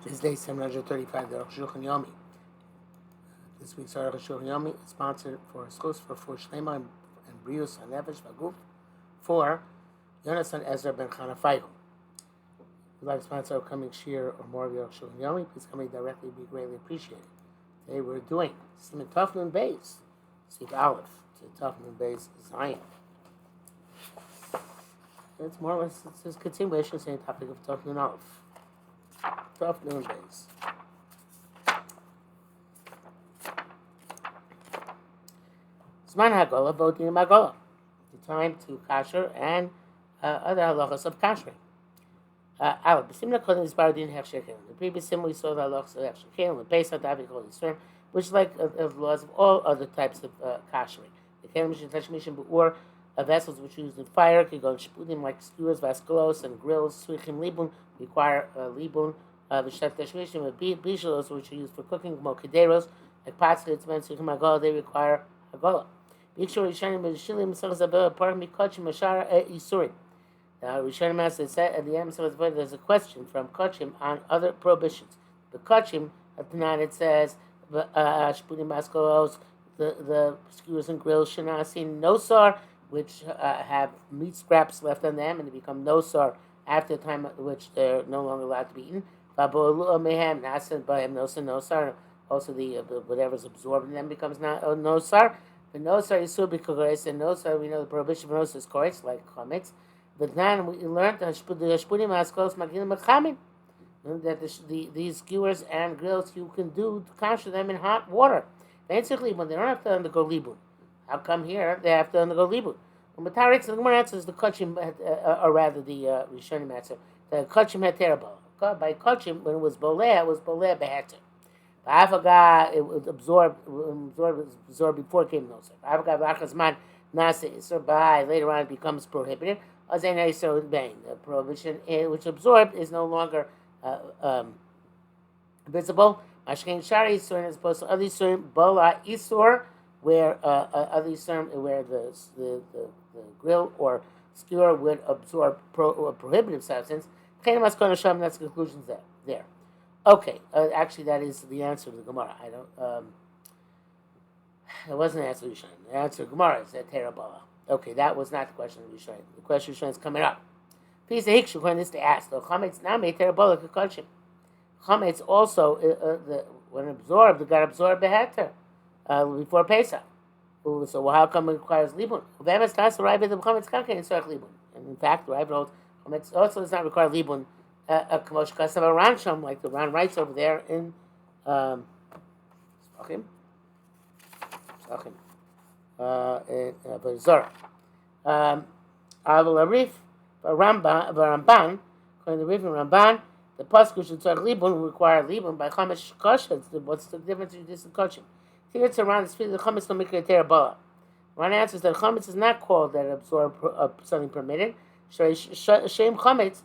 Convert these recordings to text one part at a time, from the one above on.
This day 735, the Arukh HaShulchan Yomi. This week's Arukh HaShulchan Yomi is sponsored for schools for Shlema and Brius HaNefesh V'Guf for Yonasan Ezra Ben Chana Feigl. If you'd like to sponsor upcoming shir or more of your Arukh HaShulchan Yomi, please come in directly, be greatly appreciated. Today we're doing Siman Tov Nun Beis, Sif Aleph, to Tov Nun Beis Zion. It's more or less it's a continuation of the same topic of Tov Nun Aleph. Tov Nun Beis. Zman Hagola, voting in Magola. The time to kasher and other halachas of kashering. The previous sim we saw the halachas of hechsher the base of David called Yisrael, which is like of laws of all other types of kashering. The kelim should touch mission b'ur vessels which are used in fire, could go shpudim like skewers, vasculos, and grills. Suichim libun require libun. V'shet tashmishim and bishalos which are used for cooking, mokaderos like pots that it's meant to hagola, they require hagola. Rishonim Master said at the end of the there's a question from Kachim on other prohibitions. The Kachim at the night it says the skewers and grills shenasi nosar, which have meat scraps left on them and they become nosar after the time at which they're no longer allowed to be eaten. Also the whatever's absorbed in them becomes nosar. The nosar is subikores, and nosar we know the prohibition of nosar is koretz like chametz. But then we learned that these skewers and grills you can do to kasher them in hot water. Basically, when they don't have to undergo libun, how come here they have to undergo libun? When Matarik, the Gemara answers the kachim, or rather the Rishonim answer. The kachim had terrible. By kachim, when it was boleh beheter. Ba'avaga, it was absorbed before it came nosar. Ba'avaga v'achazman nasa isur ba'ai, later on it becomes prohibited. The prohibition which absorbed is no longer visible. Mashkein shari isur as opposed to other isur, bola isur, where other isur where the grill or skewer would absorb prohibitive substance. That's the conclusion there. Okay, actually that is the answer to the Gemara. I don't. It wasn't the answer to Rishon. The answer to Gemara is that Terabala. Okay, that was not the question of Rishon. The question of Rishon is coming up. Please, the Hikshu, when this to ask, the Chametz now made Terabala Kakachim. Chametz also, when absorbed, it got absorbed beheter before Pesach. So how come it requires libun? And in fact, the Rav wrote, Chametz also does not require libun. Kamosh Kasav Ransham, like the Ran writes over there in Zvachim, Zora. Aval Arif, Ramban, according to Rif and Ramban, the Pasuk should start libun require libun by Chamesh Kosher. What's the difference between this and Koshim? Here it's around the speed of the Chametz no make it a terabala. Ran answers that Chametz is not called that absorb something permitted. Shem Chametz.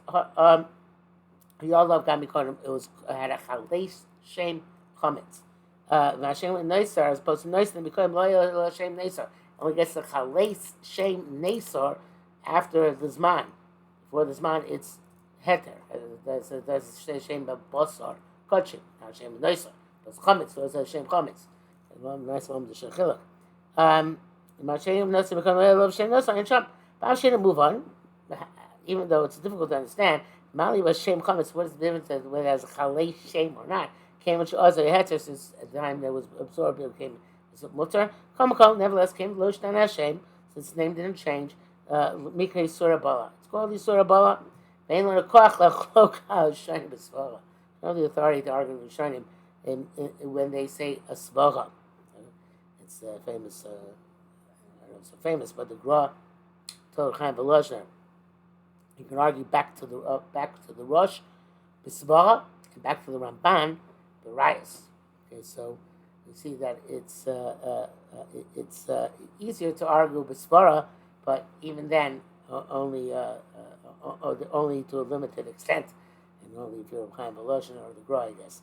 Yalav Gamikonim, it had a chaleis shem chametz. Vashem neisar as opposed to neisar because lo shem neisar only gets the chaleis shem neisar after the zman. Before the zman, it's heter. That's shem basar kachim. Not shem neisar. That's chametz. So it's a shem chametz. Nice one the shechiluk. Mashem neisar because lo shem neisar and sham. But I'm to move on, even though it's difficult to understand. Mali was shem chametz. What is the difference whether it has a chalei shem or not? Came which also heter since at the time that was absorbed it became mutter. Kamakol nevertheless came lo shtan Hashem since the name didn't change. Miknei surah bala. It's called the surah bala. Vein lo koach lachlok ha'shanim b'svara. No the authority to argue with Rishonim when they say a svara. It's famous. I don't know if it's so famous, but the Gra told Chaim Volozhner. You can argue back to the Rosh, B'Svara, and back to the Ramban, the Rayas. Okay, so you see that it's easier to argue B'Svara, but even then, only to a limited extent, and only if you're Chaim Volozhin or the Gra, I guess.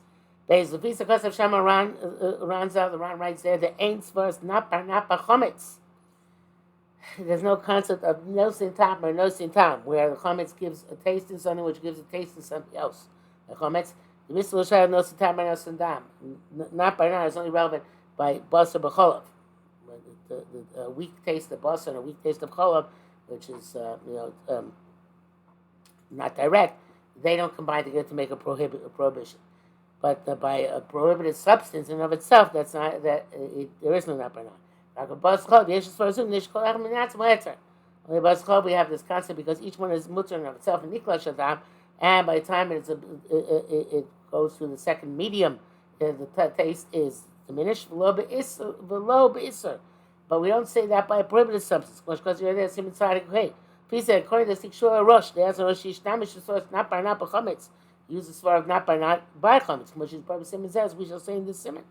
Beis Lefisa Kosav Shama Ranza, the Ran writes there, the Ein Svar's Napa Chometz. There's no concept of no sin tam or no sin tam, where the chametz gives a taste in something which gives a taste in something else. The chametz The mitzvah l'shayim nosa tam by nosa dam. Not by not is only relevant by basar b'cholov. The weak taste of basar and a weak taste of cholov, which is not direct, they don't combine together to make a prohibition. But by a prohibited substance in and of itself, that's not there is no not by not. Only by we have this concept because each one is mutter in and of itself, and by the time it goes through the second medium, the taste is diminished. But we don't say that by a prohibited substance. Because you're there, please say, according to the Sikshua Rosh, there's a Rosh Yishtamish, not by not b'chametz. Use the svar of not by chametz, which is Barbara Simon says, we shall say in this simon.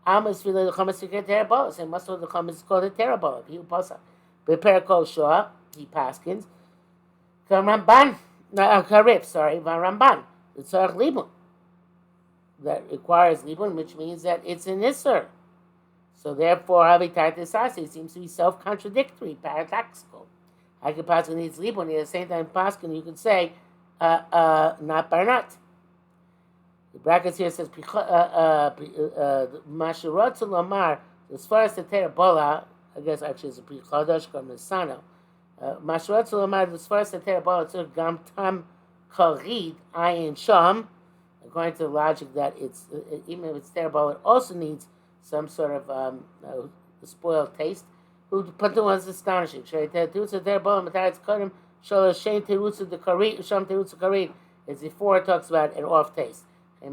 Almas feel the chametz to get terabolas, and must know the chametz is called a terabola. He pasa. Prepare kol shoah, he paskins. Ramban, karif, sorry, van Ramban. The tzarech libun. That requires libun, which means that it's an isser. So therefore, habitat it seems to be self-contradictory, paradoxical. I could paskin needs libun, at the same time paskin, you could say, not by not. The brackets here says Mashirat Lamar, as far as the Terabola, I guess actually it's a Prichodosh Misano. Mashirat Lamar, as far as the Terabola, it's a Gam Tam Charid Ayin Sham, according to the logic that it's even if it's Terabola, it also needs some sort of spoiled taste. Who put the one's astonishing. Terabola, it's before it talks about an off taste. The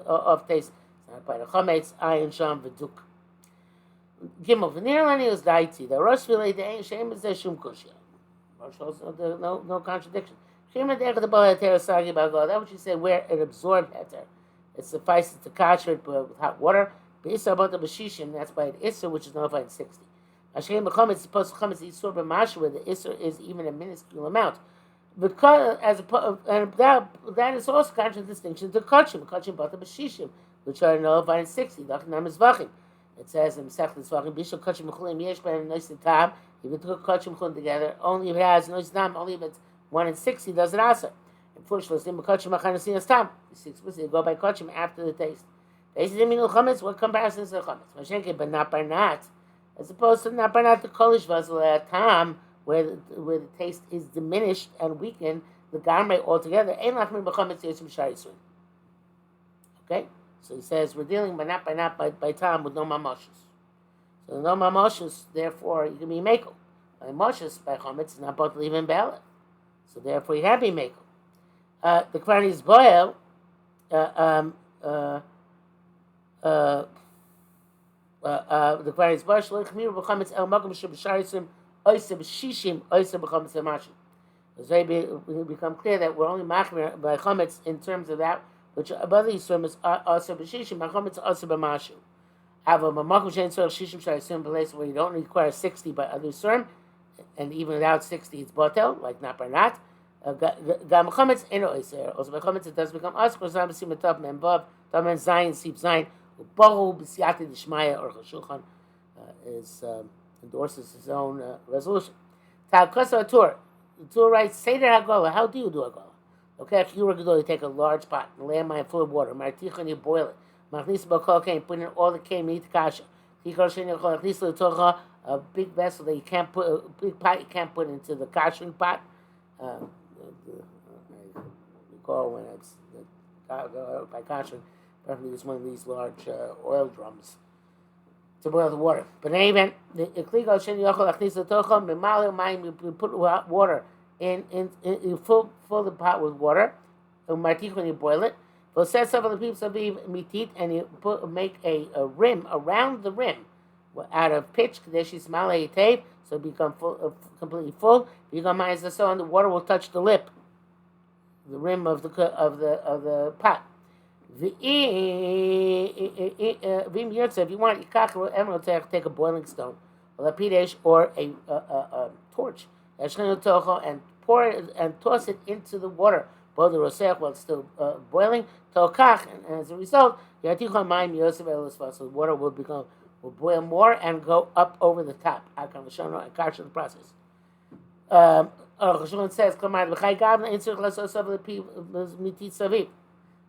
off taste not by the chametz, ayin sham v'duk. Gimel v'nirlani is daiti. The rosh v'lei de'ein shem is shum kushya. No contradiction. That what you say where it absorbed heter. It suffices to kasher it with hot water. B'isar about the b'shishim, that's by an isser which is nullified in 60. Hashem b'chametz is supposed to chametz isur b'mashu where the isser is even a minuscule amount. Because and that is also contradistinction to kachim b'ta b'shishim, which are nullified in 60. Lachnam is vachim. It says in Masechet Zvachim, b'ishal kachim m'chulim yesh b'hem nois tam. If you took kachim m'chulim together, only if it has nois tam, only if it's 1 in 60 does it answer. And fortunately, kachim m'chanasinas tam. You go by kachim after the taste. What comparison is the chametz? But not by not, as opposed to not by not the kolish vazel at tam, where the taste is diminished and weakened, the gamre altogether. Okay, so he says we're dealing by not by tam with no mamoshus. So no mamoshus, therefore you can be mekel. By moshes by chametz, not both leave in ballot. So therefore you can be mekel. The Kvan is boil. The Kvan is boil. Shloich mir b'chametz el magam sheb'sharisim. It's very become clear that we're only machmir by chametz in terms of that, which other yisurim is also b'shishim. By chametz also b'mashu. Have a makom shein tzorach shishim shayisum place where you don't require 60 by other yisurim, and even without 60 it's botel, like not by not. Gam chametz eno iser. Also by chametz it does become us. For example, see metav membav tamen zayin sip zayin ubahu b'siyati d'shmaya Arukh HaShulchan is. Endorses his own resolution. The Torah writes, Seder Hagolah, how do you do Hagolah? Okay, you take a large pot and lay a mine full of water. Marticha, and you boil it. Machnis b'kol kain, put in all the kain, eat kasha. A big vessel that you can't put, a big pot you can't put into the kashering pot. I recall when it's by kashering, probably use one of these large oil drums to boil the water. But in any event, you put water in you fill the pot with water, when you boil it. And you make a rim around the rim out of pitch, so it becomes completely full. You go minus the so, and the water will touch the lip, the rim of the pot. If you want, take a boiling stone, or a torch, and pour it and toss it into the water, boil the roseach while it's still boiling, and as a result, the water will boil more and go up over the top. The process. Arukh HaShulchan says, "Come on,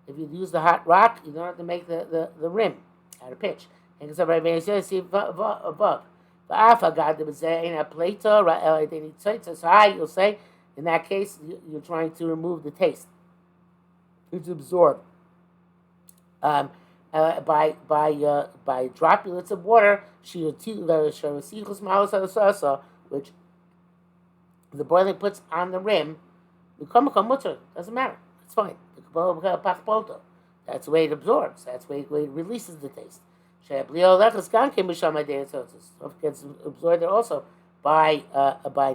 if you use the hot rock, you don't have to make the rim out of pitch. And so above. You'll say, in that case, you're trying to remove the taste. It's absorbed by droplets of water, which the boiling puts on the rim. Doesn't matter. It's fine. That's the way it absorbs. That's the way it releases the taste. It gets absorbed also by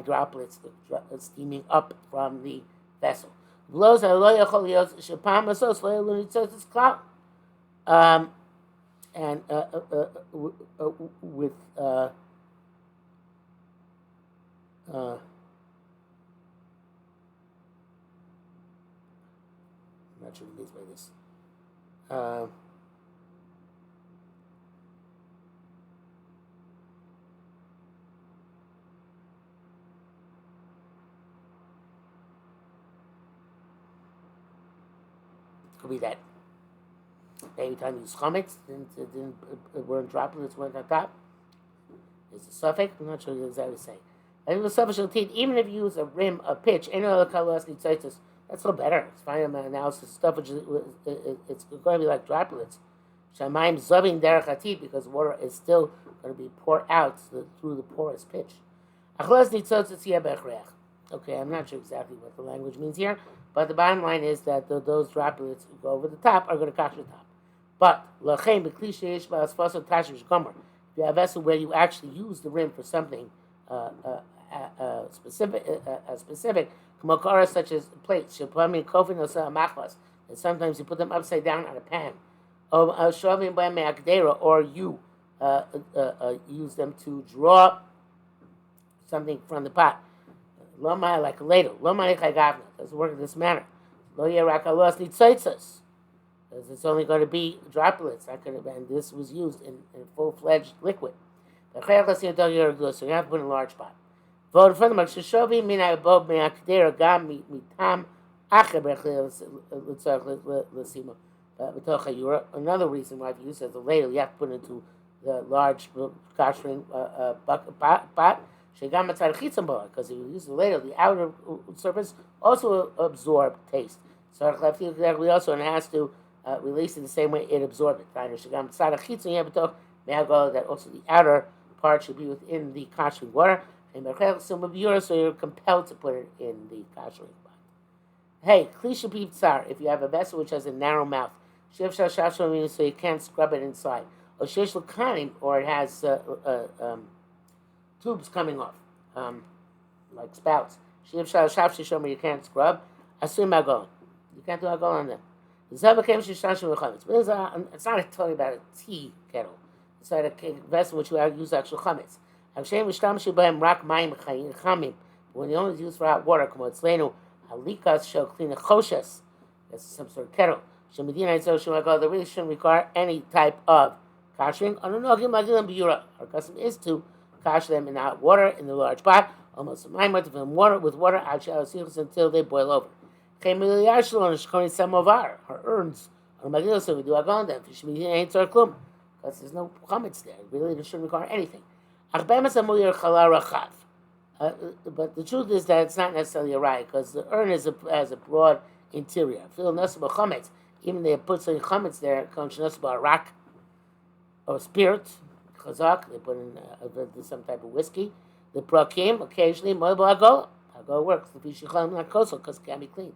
droplets steaming up from the vessel. And with I'm not sure what it means by this. Could be that every time you use chametz, then we're in droplets went on top. There's a suffix. I'm not sure exactly saying. Even if you use a rim, a pitch, any other kalas nitzitis, that's still better. It's fine analysis stuff, which it's going to be like droplets. Shamayim zovin derech hatid, because water is still going to be poured out through the porous pitch. Okay, I'm not sure exactly what the language means here, but the bottom line is that those droplets who go over the top are going to catch the top. But if you have a vessel where you actually use the rim for something specific, such as plates, and sometimes you put them upside down on a pan, or you use them to draw something from the pot. Like a ladle. Doesn't work in this manner. Because it's only going to be droplets. And this was used in full-fledged liquid. So you have to put in a large pot. Another reason why if you use it as a ladle, you have to put it into the large kashering pot. Because if you use the ladle, the outer surface also absorbs taste. So it also has to release it the same way it absorbs it. That also the outer part should be within the kashering water. So you're compelled to put it in the kashering pot. Hey, klisha pizar, if you have a vessel which has a narrow mouth, so you can't scrub it inside. Or or it has tubes coming off, like spouts. You can't scrub. Assume agon. You can't do agon on them. It's not talking about a tea kettle. It's like a vessel which you use actual chametz. When you only use for hot water, that's some sort of kettle. They really shouldn't require any type of kashering. Our custom is to kash them in hot water in the large pot, almost with water until they boil over. Some of our urns, we do agon them. Because there's no chametz there. Really, they shouldn't require anything. But the truth is that it's not necessarily a raya, because the urn has a broad interior. Even they put some chametz there, rock or spirit, chazak, they put in some type of whiskey. The prakim, occasionally, agola works, because it can be clean.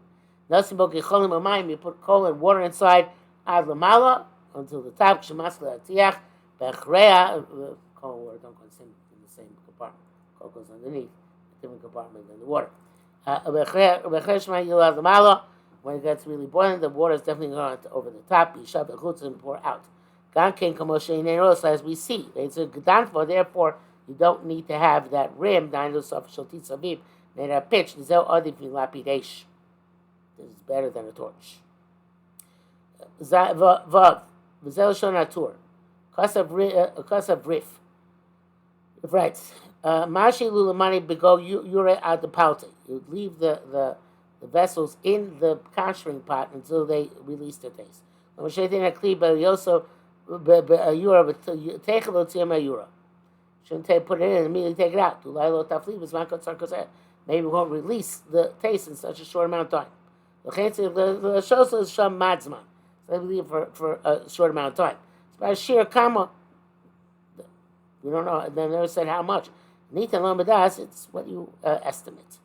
You put coal and water inside, ad lamala, until the top, coal and water don't go in the same compartment. Coal goes underneath, a different compartment than the water. When it gets really boiling, the water is definitely going over the top. You shove the chutz and pour out. As we see, it's a gedanfo. Therefore, you don't need to have that rim made of pitch. This is better than a torch. Vav, Kasav Rif. Right. Mashi lulamani bego yure ad the pauti. You would leave the vessels in the kosher pot until they release their taste. Shouldn't put it in and immediately take it out. Maybe it won't release the taste in such a short amount of time. So they leave for a short amount of time. It's about sheer kama. We don't know. They never said how much. Nitan lomadas, it's what you estimate.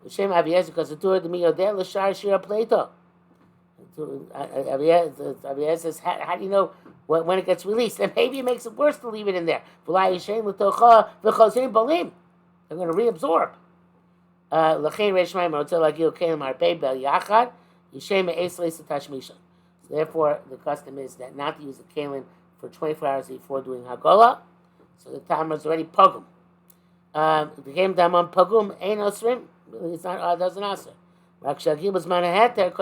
Shem Aviyaz, because the door of the miyodel l'shar shira pleito. Aviyaz says, how do you know when it gets released? And maybe it makes it worse to leave it in there. They're going to reabsorb. Therefore, the custom is that not to use the kalim for 24 hours before doing hagolah. So the timer is already pogum. The game damon pogum ain't osrim. It's not. Doesn't answer. Rakshagil was manahet there. And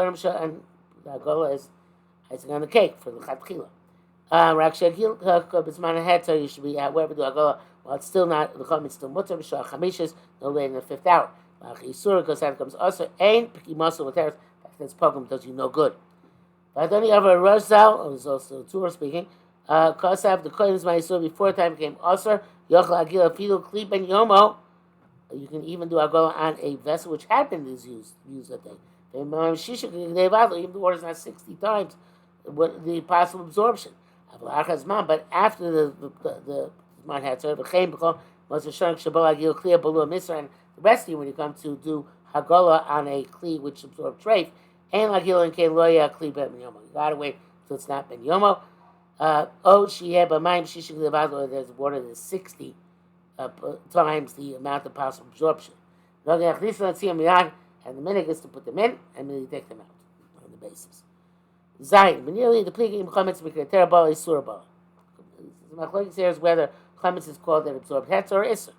the hagolah is icing on the cake for the chatchila. Rakshagil was manahet. So you should be wherever the hagolah. Well, it's still not. The chum is still mutter. B'shah chamishas no later than the 5th hour. Isur because that comes also ain't piki muscle with teres. That's pogum does you no good. But don't you have a Rosal, who's also Tura speaking, Kosav, the Koyim's Maisur, before time came Osir, Yochel Agila Fidu, Kli Ben Yomo. You can even do Agola on a vessel which had been used that day. Even the water is not 60 times what the possible absorption. But after the Zman had served, and the rest of you, when you come to do Hagola on a Kli which absorbed treif, and Lagil and Keloya Kli Ben Yomo. You gotta wait until it's not Ben Yomo. She had Bamaim Shishik Levado, there's water that's 60 times the amount of possible absorption. And the minute is to put them in, and then you take them out on the basis. Zayin, when nearly the Pligim Chametz Mikreter Bala Isur Bala. The Machlokes here is whether Chametz is called an absorbed hetz or Isur.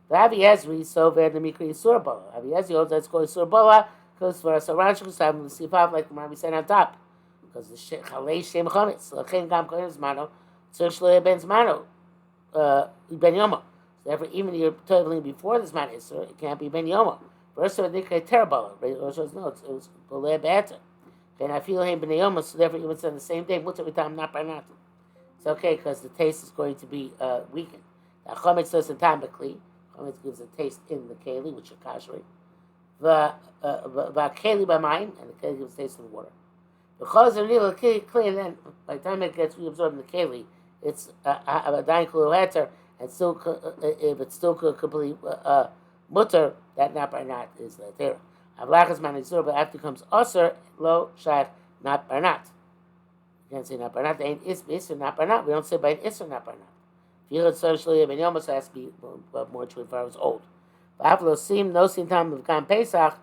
The Avi Ezri, so where the Mikre Isur Bala. Avi Ezri holds that's called Isur Bala. Because for us, around Shusam, the Sifav, like the Marmi said on top. Because the Chalei Shem Chametz, the Chen Gam Kohen Zmano, Tzur Shloya Ben Zmano, Ben Yomo. So therefore, even if you're totaling before the Zman Isser, it can't be Ben Yomo. First of all, they create terrible. Rosh no, it was Boleh Be'eter. Then I feel him Ben Yomo, so therefore, even on the same day, Mutter V'tam not by not. It's okay, because the taste is going to be weakened. The Chametz does the Tambakli. Chametz gives a taste in the Keli, which are Kashri. The keli b'mayim, and the keli gives taste in the water. The chaz and real keli, and then by the time it gets reabsorbed in the keli, it's a dying heter, and still if it's still completely mutter, that not by not is the tera. Avlachas man isur, but after comes aser lo shach not by not. You can't say not by not. They ain't isur not by not. We don't say by an isur not by not. If you heard socially, I mean, almost has to be more 24 hours old. Avlosim no sin time of Gam Pesach,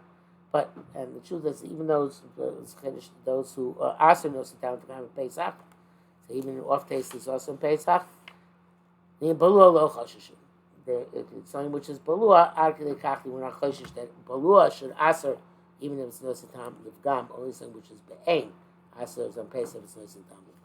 but and the truth is even those who are also no sin time of Gam Pesach, so even off taste is also in Pesach. The Balua lo choshishin. It's something which is Balua arkele kachli. We're not choshish that Balua should aser even if it's no sin time of Gam. Only something which is be'ain aser is on Pesach if it's no sin time of Gam.